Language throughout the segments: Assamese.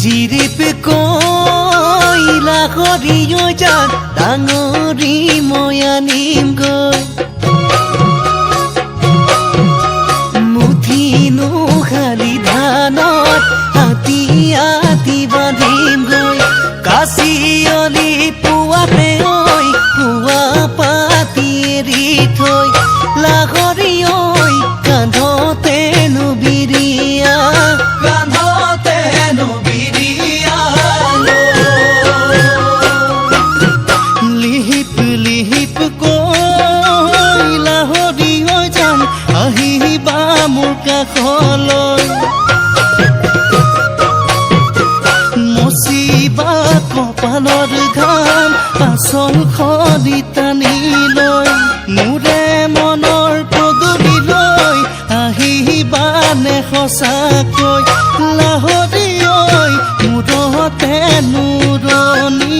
জিৰিপ কইলা সৰিয় যাত ডাঙৰি মই আনিম গৈ মুঠিনো খালি ধানত হাতী আতি বান্ধিম গৈ কাচিয়লি পুৱাতে ঐ পুৱা পাতি এৰি থৈ লাহৰি ঐ কান্ধতেনো বিৰিয়া লিহিপ লিহিপ কৈ লাহৰি ঐ যান আহিবা মোৰ কাষলৈ মচিবা কপালৰ ঘাম আচল খৰি টানি লৈ মোৰে মনৰ পদূলি লৈ আহিবানে সঁচাকৈ লাহৰি ঐ মূৰতে নুৰণি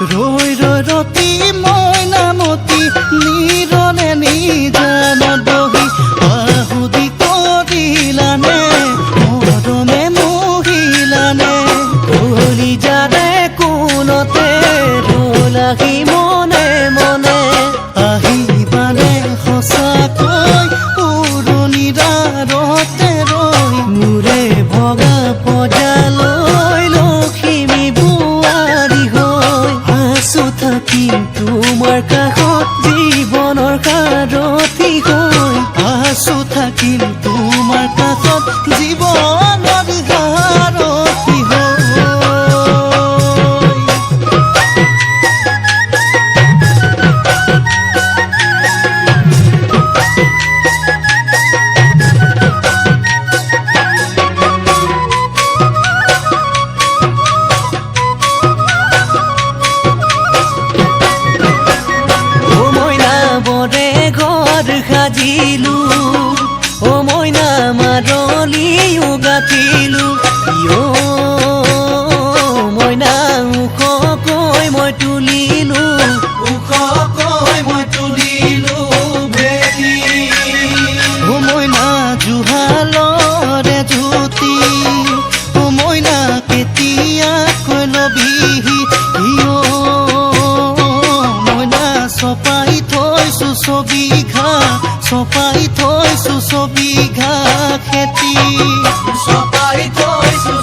ৰৈ ৰৈ ৰতি মইনামতি নিৰনে নিজানত বহি আহুতি কৰিলানে মৰমে মহিলানে কলিজাৰে কোনতে ৰলাহি মনে মনে আহিবানে সঁচাকৈ উৰণি দাৰতে ৰৈ মোৰে ভগা পজালৈ লখিমী থাকিম তোমাৰ কাষত জীৱনৰ সাৰথি হৈ আছো থাকিম তোমাৰ কাষত জীৱনৰ সাৰথি হৈ সাজিলো ও মইনা মাৰলিও গাঠিলো মইনা ওখকৈ মই তুলিলো ভেটি ও মইনা জুহালৰে জুতি ও মইনা কেতিয়াকৈ লবিহি মইনা চপাই থৈছো ছবিঘা চপাই থৈছো ছবিঘা খেতি চপাই থৈছো